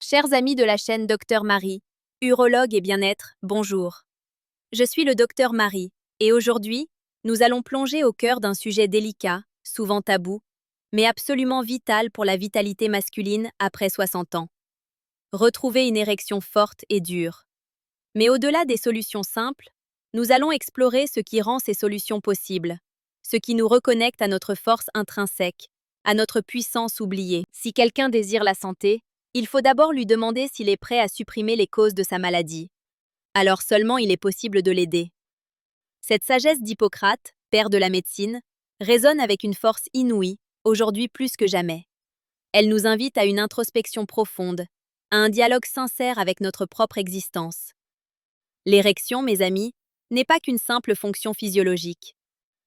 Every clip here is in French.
Chers amis de la chaîne Docteur Marie, urologue et bien-être, bonjour. Je suis le Docteur Marie, et aujourd'hui, nous allons plonger au cœur d'un sujet délicat, souvent tabou, mais absolument vital pour la vitalité masculine après 60 ans. Retrouver une érection forte et dure. Mais au-delà des solutions simples, nous allons explorer ce qui rend ces solutions possibles, ce qui nous reconnecte à notre force intrinsèque, à notre puissance oubliée. Si quelqu'un désire la santé, il faut d'abord lui demander s'il est prêt à supprimer les causes de sa maladie. Alors seulement il est possible de l'aider. Cette sagesse d'Hippocrate, père de la médecine, résonne avec une force inouïe, aujourd'hui plus que jamais. Elle nous invite à une introspection profonde, à un dialogue sincère avec notre propre existence. L'érection, mes amis, n'est pas qu'une simple fonction physiologique.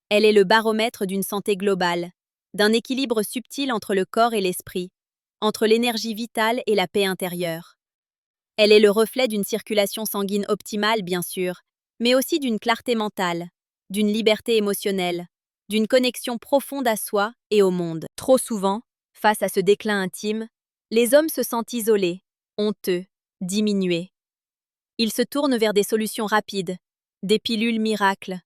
Elle est le baromètre d'une santé globale, d'un équilibre subtil entre le corps et l'esprit, entre l'énergie vitale et la paix intérieure. Elle est le reflet d'une circulation sanguine optimale, bien sûr, mais aussi d'une clarté mentale, d'une liberté émotionnelle, d'une connexion profonde à soi et au monde. Trop souvent, face à ce déclin intime, les hommes se sentent isolés, honteux, diminués. Ils se tournent vers des solutions rapides, des pilules miracles,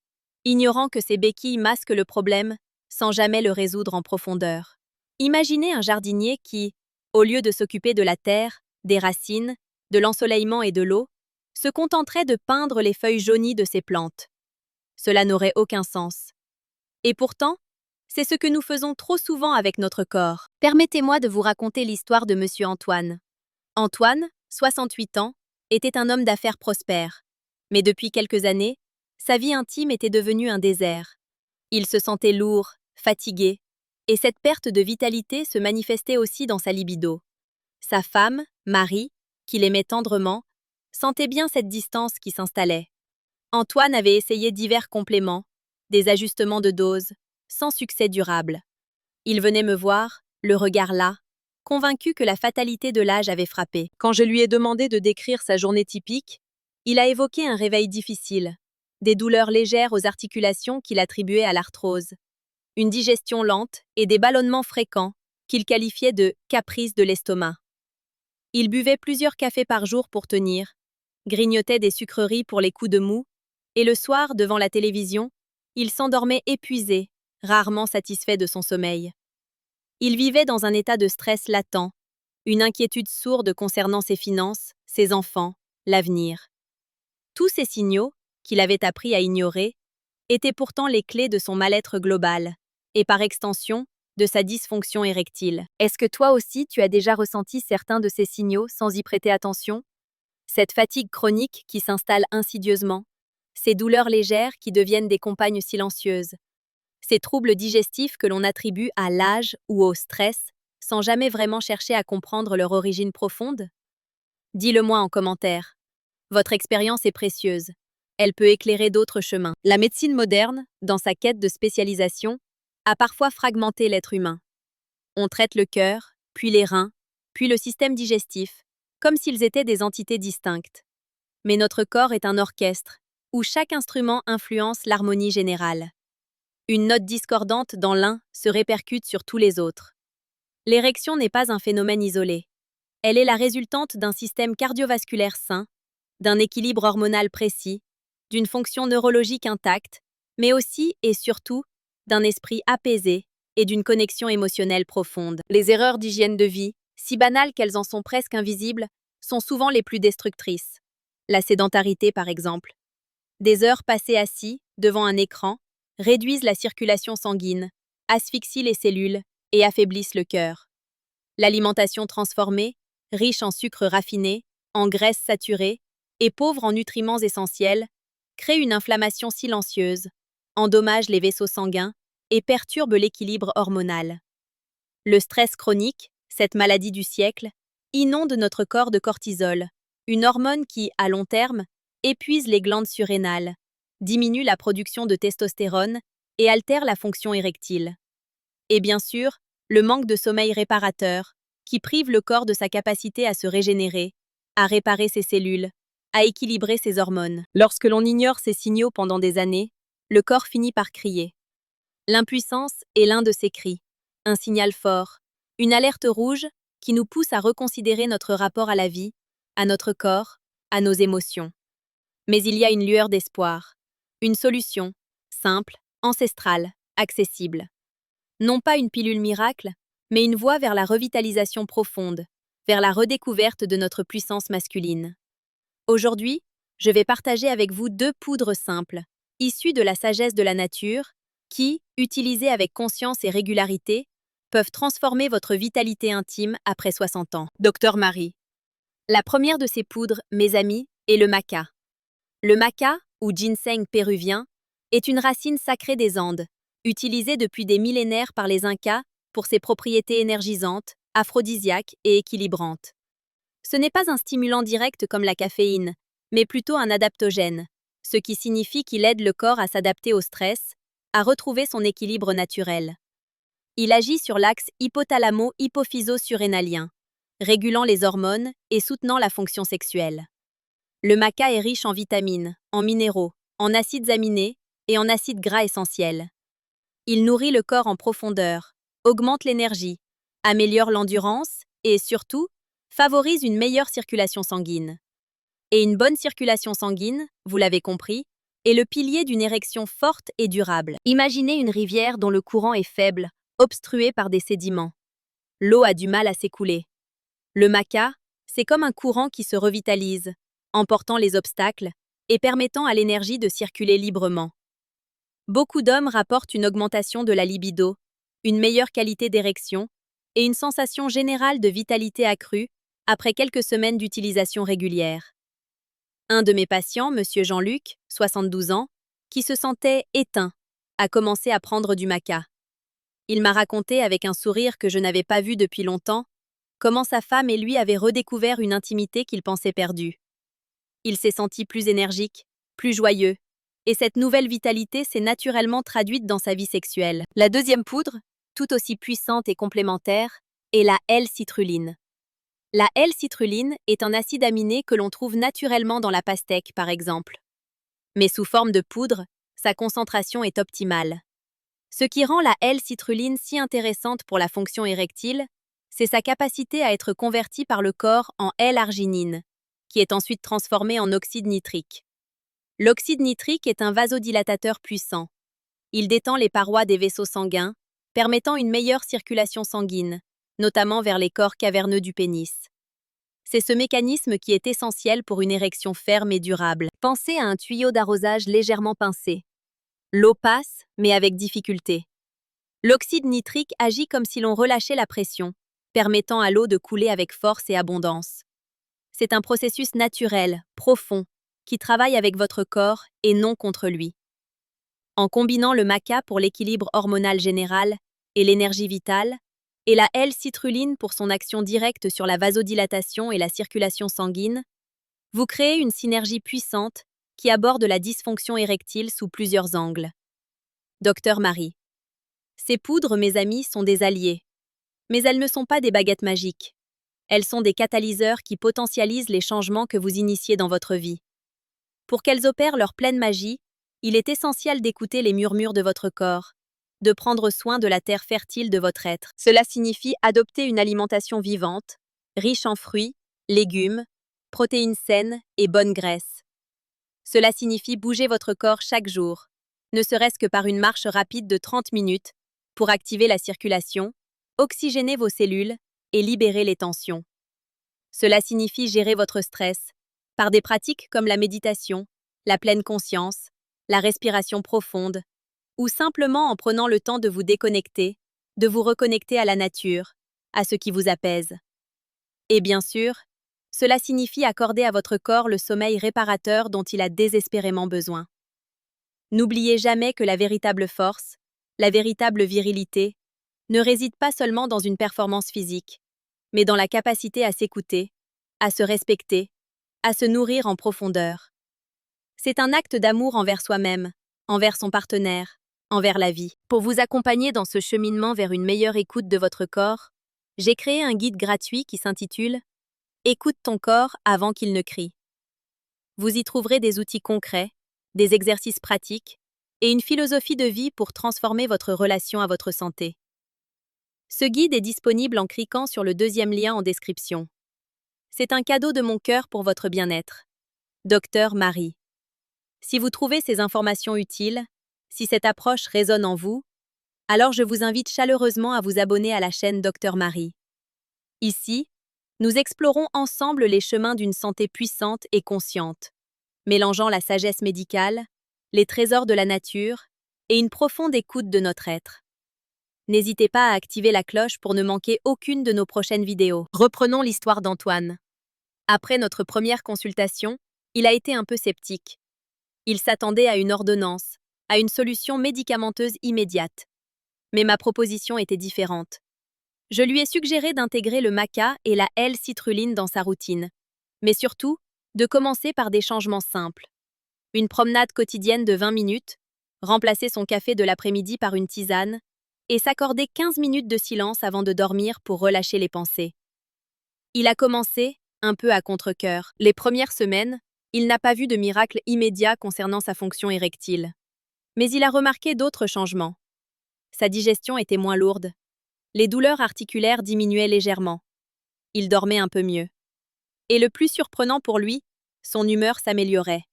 ignorant que ces béquilles masquent le problème sans jamais le résoudre en profondeur. Imaginez un jardinier qui, au lieu de s'occuper de la terre, des racines, de l'ensoleillement et de l'eau, se contenterait de peindre les feuilles jaunies de ses plantes. Cela n'aurait aucun sens. Et pourtant, c'est ce que nous faisons trop souvent avec notre corps. Permettez-moi de vous raconter l'histoire de Monsieur Antoine. Antoine, 68 ans, était un homme d'affaires prospère. Mais depuis quelques années, sa vie intime était devenue un désert. Il se sentait lourd, fatigué, et cette perte de vitalité se manifestait aussi dans sa libido. Sa femme, Marie, qu'il aimait tendrement, sentait bien cette distance qui s'installait. Antoine avait essayé divers compléments, des ajustements de dose, sans succès durable. Il venait me voir, le regard là, convaincu que la fatalité de l'âge avait frappé. Quand je lui ai demandé de décrire sa journée typique, il a évoqué un réveil difficile, des douleurs légères aux articulations qu'il attribuait à l'arthrose, une digestion lente et des ballonnements fréquents qu'il qualifiait de caprices de l'estomac. Il buvait plusieurs cafés par jour pour tenir, grignotait des sucreries pour les coups de mou, et le soir, devant la télévision, il s'endormait épuisé, rarement satisfait de son sommeil. Il vivait dans un état de stress latent, une inquiétude sourde concernant ses finances, ses enfants, l'avenir. Tous ces signaux, qu'il avait appris à ignorer, étaient pourtant les clés de son mal-être global, et par extension, de sa dysfonction érectile. Est-ce que toi aussi tu as déjà ressenti certains de ces signaux sans y prêter attention? Cette fatigue chronique qui s'installe insidieusement, ces douleurs légères qui deviennent des compagnes silencieuses, ces troubles digestifs que l'on attribue à l'âge ou au stress, sans jamais vraiment chercher à comprendre leur origine profonde? Dis-le-moi en commentaire. Votre expérience est précieuse. Elle peut éclairer d'autres chemins. La médecine moderne, dans sa quête de spécialisation, a parfois fragmenté l'être humain. On traite le cœur, puis les reins, puis le système digestif, comme s'ils étaient des entités distinctes. Mais notre corps est un orchestre, où chaque instrument influence l'harmonie générale. Une note discordante dans l'un se répercute sur tous les autres. L'érection n'est pas un phénomène isolé. Elle est la résultante d'un système cardiovasculaire sain, d'un équilibre hormonal précis, d'une fonction neurologique intacte, mais aussi et surtout d'un esprit apaisé et d'une connexion émotionnelle profonde. Les erreurs d'hygiène de vie, si banales qu'elles en sont presque invisibles, sont souvent les plus destructrices. La sédentarité, par exemple. Des heures passées assis, devant un écran, réduisent la circulation sanguine, asphyxient les cellules et affaiblissent le cœur. L'alimentation transformée, riche en sucres raffinés, en graisses saturées et pauvre en nutriments essentiels, crée une inflammation silencieuse, endommage les vaisseaux sanguins et perturbe l'équilibre hormonal. Le stress chronique, cette maladie du siècle, inonde notre corps de cortisol, une hormone qui, à long terme, épuise les glandes surrénales, diminue la production de testostérone et altère la fonction érectile. Et bien sûr, le manque de sommeil réparateur, qui prive le corps de sa capacité à se régénérer, à réparer ses cellules, à équilibrer ses hormones. Lorsque l'on ignore ces signaux pendant des années, le corps finit par crier. L'impuissance est l'un de ces cris, un signal fort, une alerte rouge qui nous pousse à reconsidérer notre rapport à la vie, à notre corps, à nos émotions. Mais il y a une lueur d'espoir, une solution, simple, ancestrale, accessible. Non pas une pilule miracle, mais une voie vers la revitalisation profonde, vers la redécouverte de notre puissance masculine. Aujourd'hui, je vais partager avec vous 2 poudres simples, issues de la sagesse de la nature, qui, utilisées avec conscience et régularité, peuvent transformer votre vitalité intime après 60 ans. Docteur Marie. La première de ces poudres, mes amis, est le maca. Le maca, ou ginseng péruvien, est une racine sacrée des Andes, utilisée depuis des millénaires par les Incas pour ses propriétés énergisantes, aphrodisiaques et équilibrantes. Ce n'est pas un stimulant direct comme la caféine, mais plutôt un adaptogène, ce qui signifie qu'il aide le corps à s'adapter au stress, à retrouver son équilibre naturel. Il agit sur l'axe hypothalamo-hypophyso-surrénalien, régulant les hormones et soutenant la fonction sexuelle. Le maca est riche en vitamines, en minéraux, en acides aminés et en acides gras essentiels. Il nourrit le corps en profondeur, augmente l'énergie, améliore l'endurance et, surtout, favorise une meilleure circulation sanguine. Et une bonne circulation sanguine, vous l'avez compris, est le pilier d'une érection forte et durable. Imaginez une rivière dont le courant est faible, obstrué par des sédiments. L'eau a du mal à s'écouler. Le maca, c'est comme un courant qui se revitalise, emportant les obstacles et permettant à l'énergie de circuler librement. Beaucoup d'hommes rapportent une augmentation de la libido, une meilleure qualité d'érection et une sensation générale de vitalité accrue après quelques semaines d'utilisation régulière. Un de mes patients, Monsieur Jean-Luc, 72 ans, qui se sentait éteint, a commencé à prendre du maca. Il m'a raconté avec un sourire que je n'avais pas vu depuis longtemps, comment sa femme et lui avaient redécouvert une intimité qu'il pensait perdue. Il s'est senti plus énergique, plus joyeux, et cette nouvelle vitalité s'est naturellement traduite dans sa vie sexuelle. La deuxième poudre, tout aussi puissante et complémentaire, est la L-citrulline. La L-citrulline est un acide aminé que l'on trouve naturellement dans la pastèque, par exemple. Mais sous forme de poudre, sa concentration est optimale. Ce qui rend la L-citrulline si intéressante pour la fonction érectile, c'est sa capacité à être convertie par le corps en L-arginine, qui est ensuite transformée en oxyde nitrique. L'oxyde nitrique est un vasodilatateur puissant. Il détend les parois des vaisseaux sanguins, permettant une meilleure circulation sanguine, notamment vers les corps caverneux du pénis. C'est ce mécanisme qui est essentiel pour une érection ferme et durable. Pensez à un tuyau d'arrosage légèrement pincé. L'eau passe, mais avec difficulté. L'oxyde nitrique agit comme si l'on relâchait la pression, permettant à l'eau de couler avec force et abondance. C'est un processus naturel, profond, qui travaille avec votre corps et non contre lui. En combinant le maca pour l'équilibre hormonal général et l'énergie vitale, et la L-citrulline pour son action directe sur la vasodilatation et la circulation sanguine, vous créez une synergie puissante qui aborde la dysfonction érectile sous plusieurs angles. Docteur Marie. Ces poudres, mes amis, sont des alliés. Mais elles ne sont pas des baguettes magiques. Elles sont des catalyseurs qui potentialisent les changements que vous initiez dans votre vie. Pour qu'elles opèrent leur pleine magie, il est essentiel d'écouter les murmures de votre corps, de prendre soin de la terre fertile de votre être. Cela signifie adopter une alimentation vivante, riche en fruits, légumes, protéines saines et bonnes graisses. Cela signifie bouger votre corps chaque jour, ne serait-ce que par une marche rapide de 30 minutes, pour activer la circulation, oxygéner vos cellules et libérer les tensions. Cela signifie gérer votre stress, par des pratiques comme la méditation, la pleine conscience, la respiration profonde, ou simplement en prenant le temps de vous déconnecter, de vous reconnecter à la nature, à ce qui vous apaise. Et bien sûr, cela signifie accorder à votre corps le sommeil réparateur dont il a désespérément besoin. N'oubliez jamais que la véritable force, la véritable virilité, ne réside pas seulement dans une performance physique, mais dans la capacité à s'écouter, à se respecter, à se nourrir en profondeur. C'est un acte d'amour envers soi-même, envers son partenaire, envers la vie. Pour vous accompagner dans ce cheminement vers une meilleure écoute de votre corps, j'ai créé un guide gratuit qui s'intitule « Écoute ton corps avant qu'il ne crie ». Vous y trouverez des outils concrets, des exercices pratiques et une philosophie de vie pour transformer votre relation à votre santé. Ce guide est disponible en cliquant sur le deuxième lien en description. C'est un cadeau de mon cœur pour votre bien-être. Docteur Marie. Si vous trouvez ces informations utiles, si cette approche résonne en vous, alors je vous invite chaleureusement à vous abonner à la chaîne Docteur Marie. Ici, nous explorons ensemble les chemins d'une santé puissante et consciente, mélangeant la sagesse médicale, les trésors de la nature et une profonde écoute de notre être. N'hésitez pas à activer la cloche pour ne manquer aucune de nos prochaines vidéos. Reprenons l'histoire d'Antoine. Après notre première consultation, il a été un peu sceptique. Il s'attendait à une ordonnance, à une solution médicamenteuse immédiate. Mais ma proposition était différente. Je lui ai suggéré d'intégrer le maca et la L-citrulline dans sa routine, mais surtout, de commencer par des changements simples. Une promenade quotidienne de 20 minutes, remplacer son café de l'après-midi par une tisane, et s'accorder 15 minutes de silence avant de dormir pour relâcher les pensées. Il a commencé, un peu à contre-cœur. Les premières semaines, il n'a pas vu de miracle immédiat concernant sa fonction érectile. Mais il a remarqué d'autres changements. Sa digestion était moins lourde. Les douleurs articulaires diminuaient légèrement. Il dormait un peu mieux. Et le plus surprenant pour lui, son humeur s'améliorait.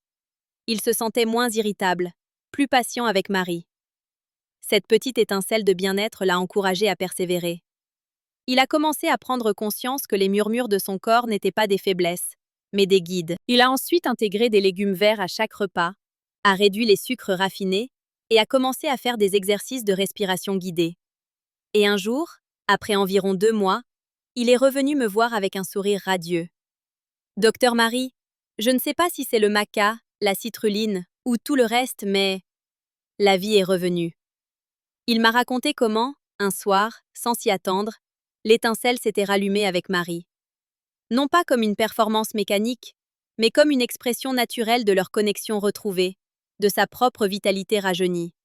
Il se sentait moins irritable, plus patient avec Marie. Cette petite étincelle de bien-être l'a encouragé à persévérer. Il a commencé à prendre conscience que les murmures de son corps n'étaient pas des faiblesses, mais des guides. Il a ensuite intégré des légumes verts à chaque repas, a réduit les sucres raffinés et a commencé à faire des exercices de respiration guidée. Et un jour, après environ 2 mois, il est revenu me voir avec un sourire radieux. Docteur Marie, je ne sais pas si c'est le maca, la citrulline ou tout le reste, mais la vie est revenue. Il m'a raconté comment, un soir, sans s'y attendre, l'étincelle s'était rallumée avec Marie. Non pas comme une performance mécanique, mais comme une expression naturelle de leur connexion retrouvée, de sa propre vitalité rajeunie.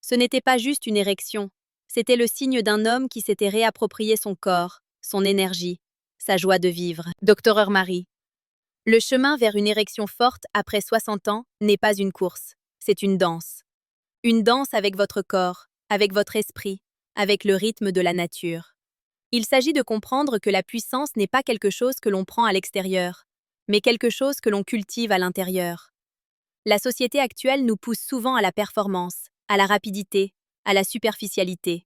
Ce n'était pas juste une érection, c'était le signe d'un homme qui s'était réapproprié son corps, son énergie, sa joie de vivre. Docteur Marie. Le chemin vers une érection forte après 60 ans n'est pas une course, c'est une danse. Une danse avec votre corps, avec votre esprit, avec le rythme de la nature. Il s'agit de comprendre que la puissance n'est pas quelque chose que l'on prend à l'extérieur, mais quelque chose que l'on cultive à l'intérieur. La société actuelle nous pousse souvent à la performance, à la rapidité, à la superficialité.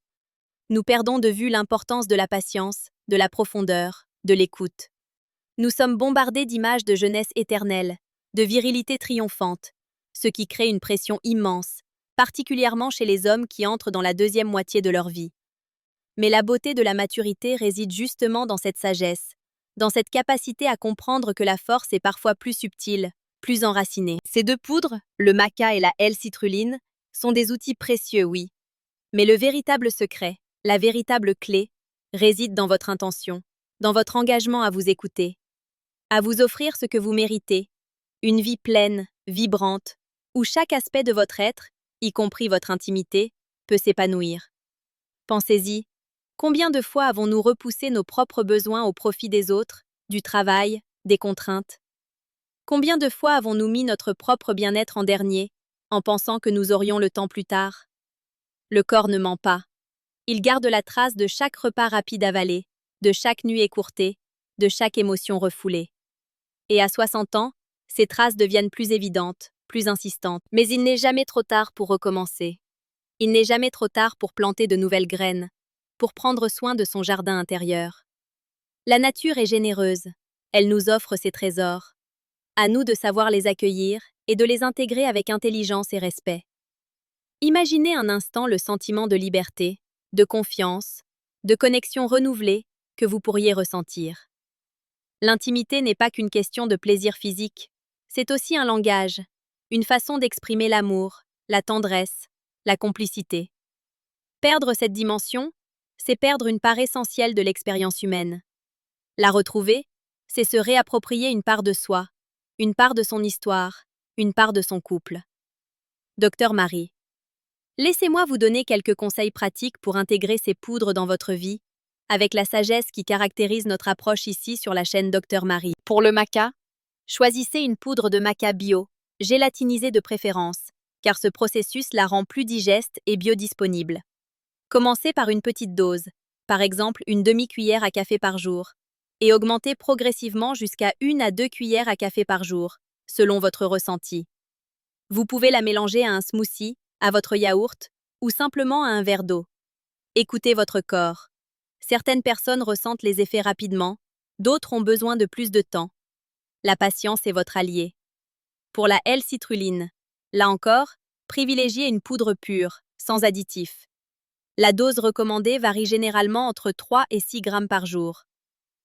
Nous perdons de vue l'importance de la patience, de la profondeur, de l'écoute. Nous sommes bombardés d'images de jeunesse éternelle, de virilité triomphante, ce qui crée une pression immense, particulièrement chez les hommes qui entrent dans la deuxième moitié de leur vie. Mais la beauté de la maturité réside justement dans cette sagesse, dans cette capacité à comprendre que la force est parfois plus subtile, plus enracinée. Ces 2 poudres, le maca et la L-citrulline, sont des outils précieux, oui. Mais le véritable secret, la véritable clé, réside dans votre intention, dans votre engagement à vous écouter, à vous offrir ce que vous méritez, une vie pleine, vibrante, où chaque aspect de votre être, y compris votre intimité, peut s'épanouir. Pensez-y, combien de fois avons-nous repoussé nos propres besoins au profit des autres, du travail, des contraintes? Combien de fois avons-nous mis notre propre bien-être en dernier, en pensant que nous aurions le temps plus tard? Le corps ne ment pas. Il garde la trace de chaque repas rapide avalé, de chaque nuit écourtée, de chaque émotion refoulée. Et à 60 ans, ces traces deviennent plus évidentes, plus insistantes. Mais il n'est jamais trop tard pour recommencer. Il n'est jamais trop tard pour planter de nouvelles graines, pour prendre soin de son jardin intérieur. La nature est généreuse. Elle nous offre ses trésors. À nous de savoir les accueillir et de les intégrer avec intelligence et respect. Imaginez un instant le sentiment de liberté, de confiance, de connexion renouvelée que vous pourriez ressentir. L'intimité n'est pas qu'une question de plaisir physique, c'est aussi un langage, une façon d'exprimer l'amour, la tendresse, la complicité. Perdre cette dimension, c'est perdre une part essentielle de l'expérience humaine. La retrouver, c'est se réapproprier une part de soi, une part de son histoire, une part de son couple. Docteur Marie. Laissez-moi vous donner quelques conseils pratiques pour intégrer ces poudres dans votre vie, avec la sagesse qui caractérise notre approche ici sur la chaîne Docteur Marie. Pour le maca, choisissez une poudre de maca bio, gélatinisée de préférence, car ce processus la rend plus digeste et biodisponible. Commencez par une petite dose, par exemple une demi-cuillère à café par jour, et augmentez progressivement jusqu'à 1 à 2 cuillères à café par jour, selon votre ressenti. Vous pouvez la mélanger à un smoothie, à votre yaourt, ou simplement à un verre d'eau. Écoutez votre corps. Certaines personnes ressentent les effets rapidement, d'autres ont besoin de plus de temps. La patience est votre allié. Pour la L-citrulline, là encore, privilégiez une poudre pure, sans additifs. La dose recommandée varie généralement entre 3 et 6 grammes par jour.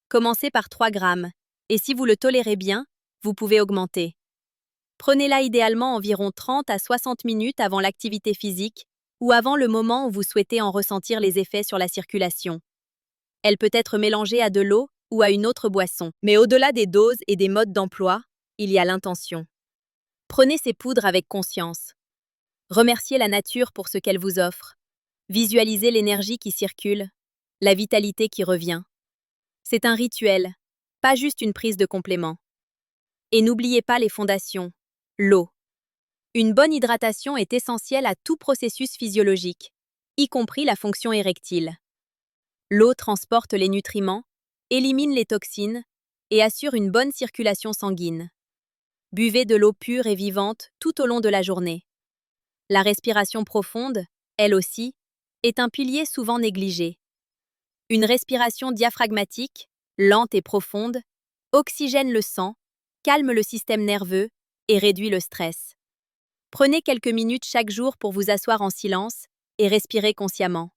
Commencez par 3 grammes, et si vous le tolérez bien, vous pouvez augmenter. Prenez-la idéalement environ 30 à 60 minutes avant l'activité physique ou avant le moment où vous souhaitez en ressentir les effets sur la circulation. Elle peut être mélangée à de l'eau ou à une autre boisson. Mais au-delà des doses et des modes d'emploi, il y a l'intention. Prenez ces poudres avec conscience. Remerciez la nature pour ce qu'elle vous offre. Visualisez l'énergie qui circule, la vitalité qui revient. C'est un rituel, pas juste une prise de complément. Et n'oubliez pas les fondations. L'eau. Une bonne hydratation est essentielle à tout processus physiologique, y compris la fonction érectile. L'eau transporte les nutriments, élimine les toxines et assure une bonne circulation sanguine. Buvez de l'eau pure et vivante tout au long de la journée. La respiration profonde, elle aussi, est un pilier souvent négligé. Une respiration diaphragmatique, lente et profonde, oxygène le sang, calme le système nerveux et réduit le stress. Prenez quelques minutes chaque jour pour vous asseoir en silence et respirer consciemment.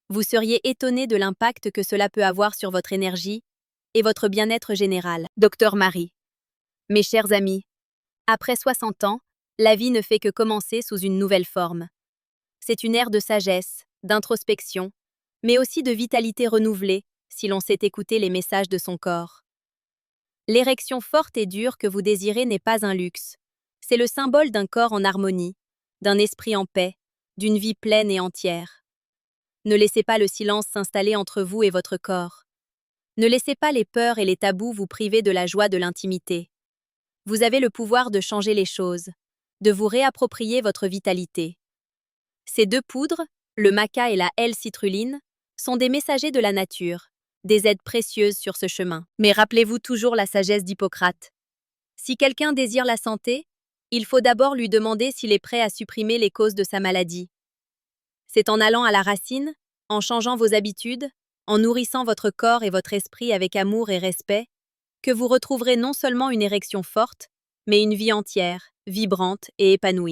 Vous seriez étonné de l'impact que cela peut avoir sur votre énergie et votre bien-être général. Docteur Marie. Mes chers amis, après 60 ans, la vie ne fait que commencer sous une nouvelle forme. C'est une ère de sagesse, d'introspection, mais aussi de vitalité renouvelée si l'on sait écouter les messages de son corps. L'érection forte et dure que vous désirez n'est pas un luxe. C'est le symbole d'un corps en harmonie, d'un esprit en paix, d'une vie pleine et entière. Ne laissez pas le silence s'installer entre vous et votre corps. Ne laissez pas les peurs et les tabous vous priver de la joie de l'intimité. Vous avez le pouvoir de changer les choses, de vous réapproprier votre vitalité. Ces deux poudres, le maca et la L-citrulline, sont des messagers de la nature, des aides précieuses sur ce chemin. Mais rappelez-vous toujours la sagesse d'Hippocrate. Si quelqu'un désire la santé, il faut d'abord lui demander s'il est prêt à supprimer les causes de sa maladie. C'est en allant à la racine, en changeant vos habitudes, en nourrissant votre corps et votre esprit avec amour et respect, que vous retrouverez non seulement une érection forte, mais une vie entière, vibrante et épanouie.